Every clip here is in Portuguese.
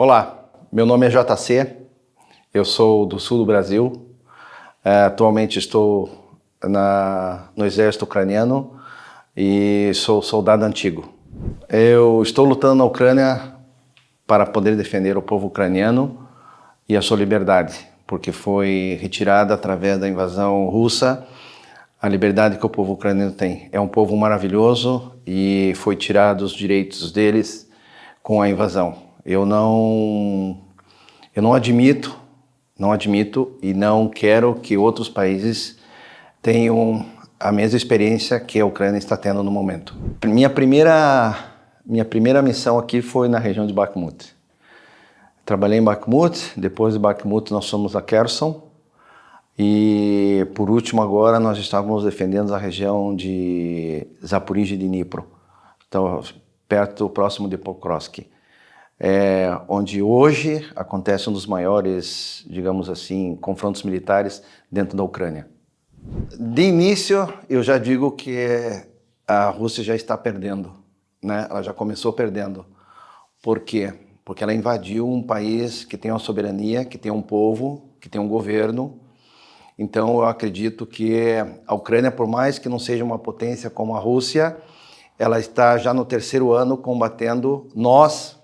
Olá, meu nome é JC, eu sou do sul do Brasil, atualmente estou no exército ucraniano e sou soldado antigo. Eu estou lutando na Ucrânia para poder defender o povo ucraniano e a sua liberdade, porque foi retirada através da invasão russa a liberdade que o povo ucraniano tem. É um povo maravilhoso e foi tirado os direitos deles com a invasão. Eu não admito e não quero que outros países tenham a mesma experiência que a Ucrânia está tendo no momento. Minha primeira missão aqui foi na região de Bakhmut. Trabalhei em Bakhmut, depois de Bakhmut nós fomos a Kherson e por último agora nós estávamos defendendo a região de Zaporizhzhia e de Dnipro, então próximo de Pokrovsk. Onde hoje acontece um dos maiores, digamos assim, confrontos militares dentro da Ucrânia. De início, eu já digo que a Rússia já está perdendo, né? Ela já começou perdendo. Por quê? Porque ela invadiu um país que tem uma soberania, que tem um povo, que tem um governo. Então, eu acredito que a Ucrânia, por mais que não seja uma potência como a Rússia, ela está já no terceiro ano combatendo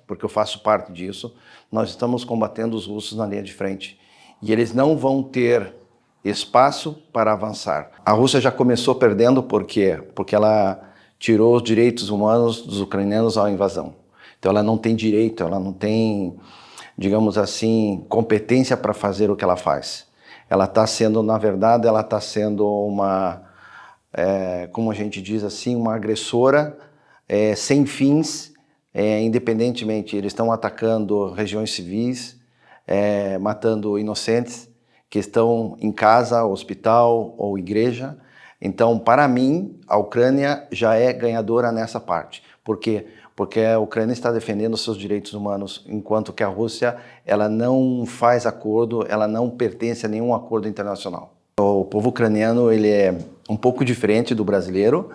porque eu faço parte disso, nós estamos combatendo os russos na linha de frente. E eles não vão ter espaço para avançar. A Rússia já começou perdendo, por quê? Porque ela tirou os direitos humanos dos ucranianos à invasão. Então ela não tem direito, ela não tem, digamos assim, competência para fazer o que ela faz. Ela está sendo, na verdade, ela está sendo uma, como a gente diz assim, uma agressora sem fins, independentemente, eles estão atacando regiões civis, matando inocentes que estão em casa, hospital ou igreja. Então, para mim, a Ucrânia já é ganhadora nessa parte. Por quê? Porque a Ucrânia está defendendo seus direitos humanos, enquanto que a Rússia ela não faz acordo, ela não pertence a nenhum acordo internacional. O povo ucraniano ele é um pouco diferente do brasileiro.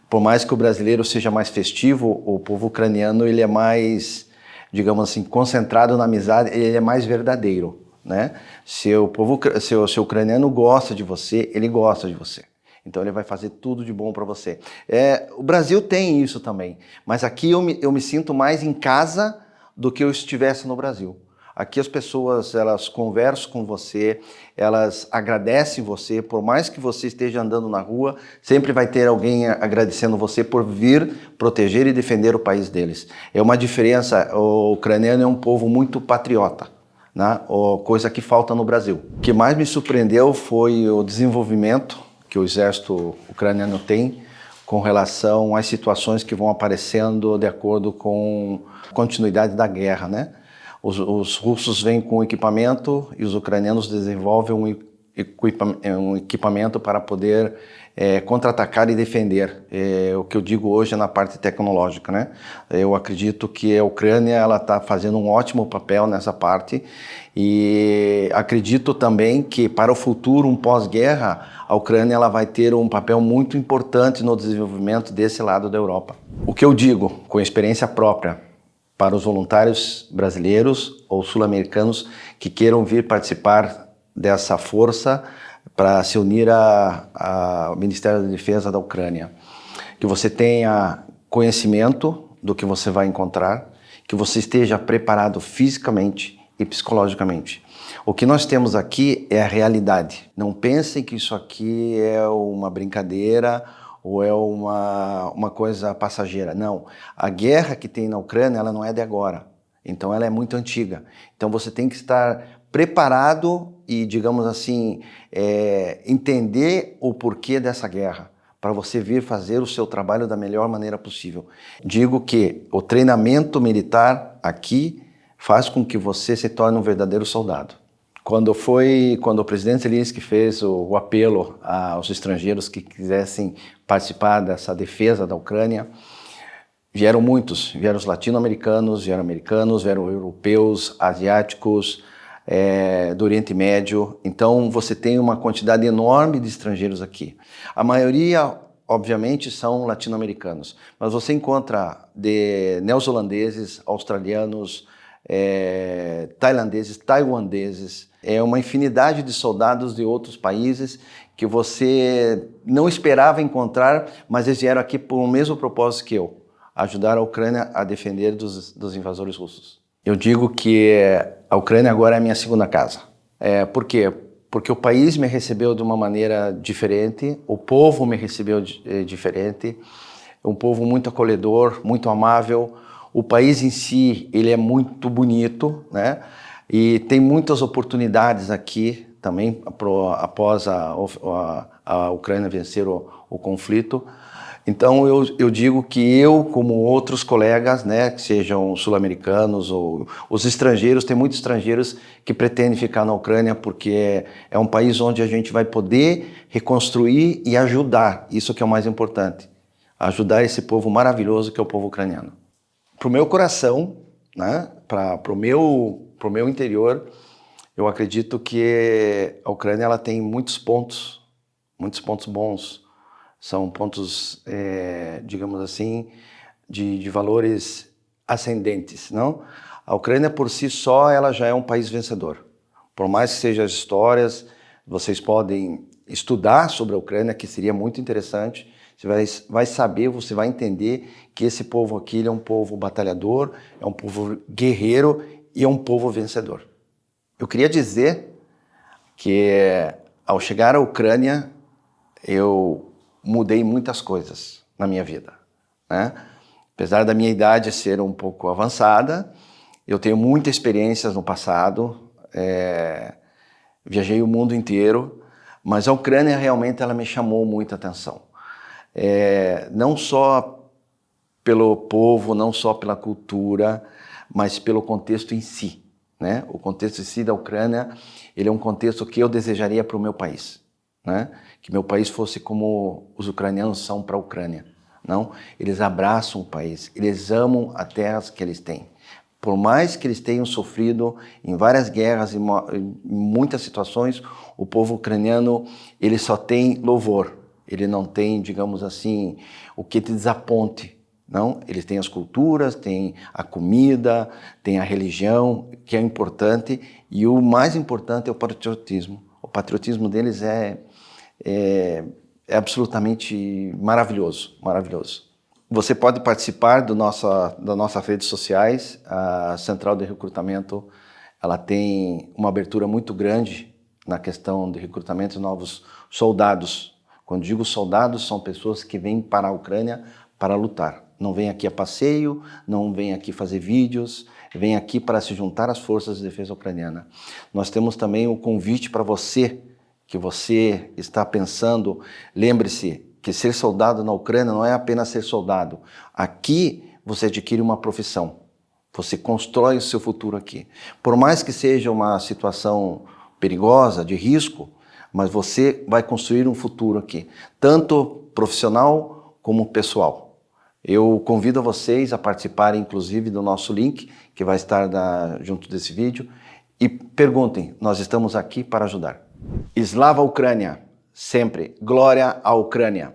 Por mais que o brasileiro seja mais festivo, o povo ucraniano ele é mais, digamos assim, concentrado na amizade, ele é mais verdadeiro, né? Se o ucraniano gosta de você, ele gosta de você. Então ele vai fazer tudo de bom para você. O Brasil tem isso também, mas aqui eu me sinto mais em casa do que eu estivesse no Brasil. Aqui as pessoas, elas conversam com você, elas agradecem você, por mais que você esteja andando na rua, sempre vai ter alguém agradecendo você por vir proteger e defender o país deles. É uma diferença, o ucraniano é um povo muito patriota, né? Coisa que falta no Brasil. O que mais me surpreendeu foi o desenvolvimento que o exército ucraniano tem com relação às situações que vão aparecendo de acordo com a continuidade da guerra, né? Os russos vêm com equipamento e os ucranianos desenvolvem um equipamento para poder contra-atacar e defender. O que eu digo hoje é na parte tecnológica, né? Eu acredito que a Ucrânia ela está fazendo um ótimo papel nessa parte e acredito também que para o futuro, um pós-guerra, a Ucrânia ela vai ter um papel muito importante no desenvolvimento desse lado da Europa. O que eu digo, com experiência própria, para os voluntários brasileiros ou sul-americanos que queiram vir participar dessa força para se unir ao Ministério da Defesa da Ucrânia. Que você tenha conhecimento do que você vai encontrar, que você esteja preparado fisicamente e psicologicamente. O que nós temos aqui é a realidade. Não pensem que isso aqui é uma brincadeira ou é uma coisa passageira. Não, a guerra que tem na Ucrânia, ela não é de agora, então ela é muito antiga. Então você tem que estar preparado e, digamos assim, entender o porquê dessa guerra, para você vir fazer o seu trabalho da melhor maneira possível. Digo que o treinamento militar aqui faz com que você se torne um verdadeiro soldado. Quando o presidente Zelensky fez o apelo aos estrangeiros que quisessem participar dessa defesa da Ucrânia, vieram muitos, vieram os latino-americanos, vieram europeus, asiáticos, do Oriente Médio. Então você tem uma quantidade enorme de estrangeiros aqui. A maioria, obviamente, são latino-americanos, mas você encontra de neozelandeses, australianos, tailandeses, taiwaneses, uma infinidade de soldados de outros países que você não esperava encontrar, mas eles vieram aqui por o mesmo propósito que eu, ajudar a Ucrânia a defender dos invasores russos. Eu digo que a Ucrânia agora é a minha segunda casa. Por quê? Porque o país me recebeu de uma maneira diferente, o povo me recebeu diferente, um povo muito acolhedor, muito amável. O país em si, ele é muito bonito, né? E tem muitas oportunidades aqui também, após a Ucrânia vencer o conflito. Então eu digo que eu, como outros colegas, né, que sejam sul-americanos ou os estrangeiros, tem muitos estrangeiros que pretendem ficar na Ucrânia porque é um país onde a gente vai poder reconstruir e ajudar, isso que é o mais importante, ajudar esse povo maravilhoso que é o povo ucraniano. Para o meu coração, né, para o meu interior, eu acredito que a Ucrânia ela tem muitos pontos bons. São pontos, digamos assim, de valores ascendentes, não? A Ucrânia por si só, ela já é um país vencedor. Por mais que sejam as histórias, vocês podem estudar sobre a Ucrânia, que seria muito interessante. Você vai saber, você vai entender que esse povo aqui ele é um povo batalhador, é um povo guerreiro e é um povo vencedor. Eu queria dizer que ao chegar à Ucrânia, eu mudei muitas coisas na minha vida, né? Apesar da minha idade ser um pouco avançada, eu tenho muitas experiências no passado, viajei o mundo inteiro, mas a Ucrânia realmente ela me chamou muita atenção. Não só pelo povo, não só pela cultura, mas pelo contexto em si, né? O contexto em si da Ucrânia, ele é um contexto que eu desejaria para o meu país. Né? Que meu país fosse como os ucranianos são para a Ucrânia. Não, eles abraçam o país, eles amam a terra que eles têm. Por mais que eles tenham sofrido em várias guerras, em muitas situações, o povo ucraniano ele só tem louvor. Ele não tem, digamos assim, o que te desaponte. Não, eles têm as culturas, têm a comida, têm a religião, que é importante, e o mais importante é o patriotismo. O patriotismo deles é absolutamente maravilhoso, maravilhoso. Você pode participar das nossas redes sociais. A Central de Recrutamento ela tem uma abertura muito grande na questão de recrutamento de novos soldados. Quando digo soldados, são pessoas que vêm para a Ucrânia para lutar. Não vêm aqui a passeio, não vêm aqui fazer vídeos, vêm aqui para se juntar às forças de defesa ucraniana. Nós temos também um convite para você, que você está pensando, lembre-se que ser soldado na Ucrânia não é apenas ser soldado. Aqui você adquire uma profissão, você constrói o seu futuro aqui. Por mais que seja uma situação perigosa, de risco, mas você vai construir um futuro aqui, tanto profissional como pessoal. Eu convido vocês a participarem, inclusive, do nosso link, que vai estar junto desse vídeo, e perguntem, nós estamos aqui para ajudar. Slava Ucrânia, sempre. Glória à Ucrânia.